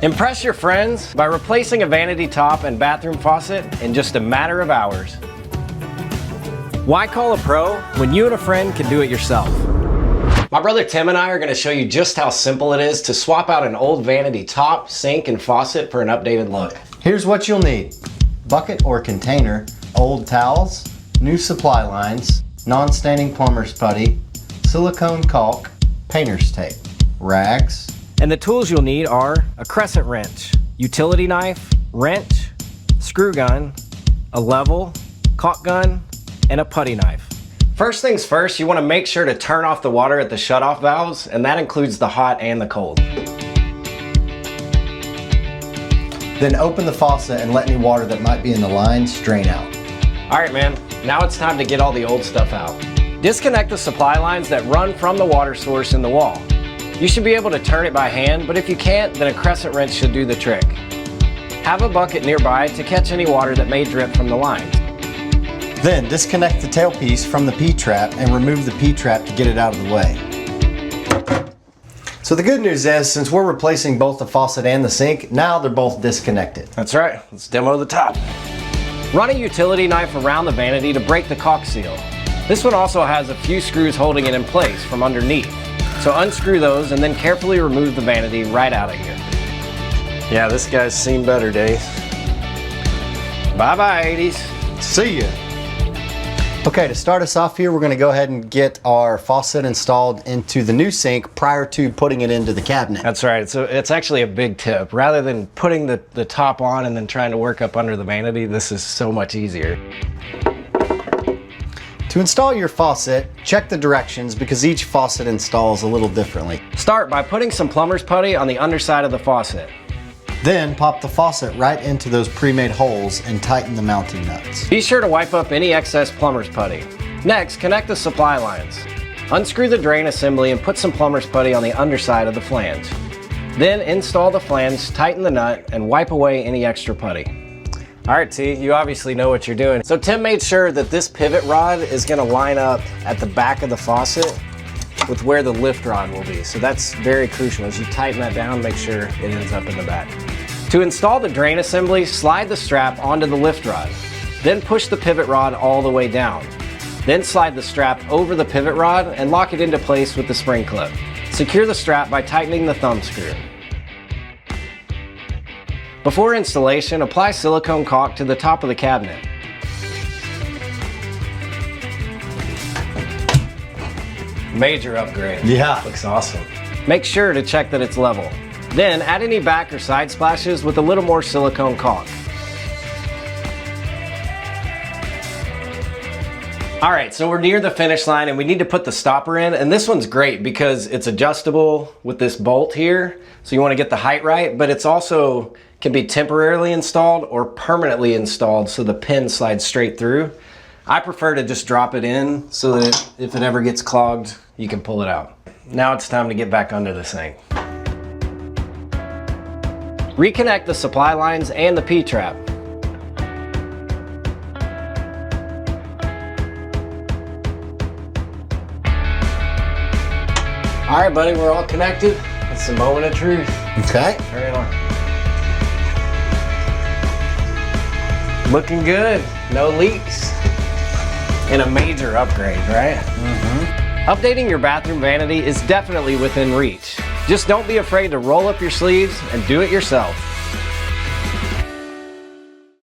Impress your friends by replacing a vanity top and bathroom faucet in just a matter of hours. Why call a pro when you and a friend can do it yourself? My brother Tim and I are going to show you just how simple it is to swap out an old vanity top, sink, and faucet for an updated look. Here's what you'll need: bucket or container, old towels, new supply lines, non-staining plumber's putty, silicone caulk, painter's tape, rags. And the tools you'll need are a crescent wrench, utility knife, wrench, screw gun, a level, caulk gun, and a putty knife. First things first, you want to make sure to turn off the water at the shutoff valves, and that includes the hot and the cold. Then open the faucet and let any water that might be in the lines drain out. All right, man, now it's time to get all the old stuff out. Disconnect the supply lines that run from the water source in the wall. You should be able to turn it by hand, but if you can't, then a crescent wrench should do the trick. Have a bucket nearby to catch any water that may drip from the lines. Then disconnect the tailpiece from the P-trap and remove the P-trap to get it out of the way. So the good news is, since we're replacing both the faucet and the sink, now they're both disconnected. That's right, let's demo the top. Run a utility knife around the vanity to break the caulk seal. This one also has a few screws holding it in place from underneath. So unscrew those and then carefully remove the vanity right out of here. Yeah, this guy's seen better days. Bye-bye, 80s. See ya. Okay, to start us off here, we're going to go ahead and get our faucet installed into the new sink prior to putting it into the cabinet. That's right. So it's actually a big tip. Rather than putting the top on and then trying to work up under the vanity, this is so much easier. To install your faucet, check the directions because each faucet installs a little differently. Start by putting some plumber's putty on the underside of the faucet. Then pop the faucet right into those pre-made holes and tighten the mounting nuts. Be sure to wipe up any excess plumber's putty. Next, connect the supply lines. Unscrew the drain assembly and put some plumber's putty on the underside of the flange. Then install the flange, tighten the nut, and wipe away any extra putty. All right, T, you obviously know what you're doing. So Tim made sure that this pivot rod is gonna line up at the back of the faucet with where the lift rod will be. So that's very crucial. As you tighten that down, make sure it ends up in the back. To install the drain assembly, slide the strap onto the lift rod. Then push the pivot rod all the way down. Then slide the strap over the pivot rod and lock it into place with the spring clip. Secure the strap by tightening the thumb screw. Before installation, apply silicone caulk to the top of the cabinet. Major upgrade. Yeah. Looks awesome. Make sure to check that it's level. Then add any back or side splashes with a little more silicone caulk. All right, so we're near the finish line and we need to put the stopper in, and this one's great because it's adjustable with this bolt here. So you want to get the height right, but it's also can be temporarily installed or permanently installed so the pin slides straight through. I prefer to just drop it in so that if it ever gets clogged, you can pull it out. Now it's time to get back under the sink. Reconnect the supply lines and the P-trap. All right, buddy, we're all connected. It's the moment of truth. Okay. Turn it on. Looking good, no leaks. And a major upgrade, right? Mm-hmm. Updating your bathroom vanity is definitely within reach. Just don't be afraid to roll up your sleeves and do it yourself.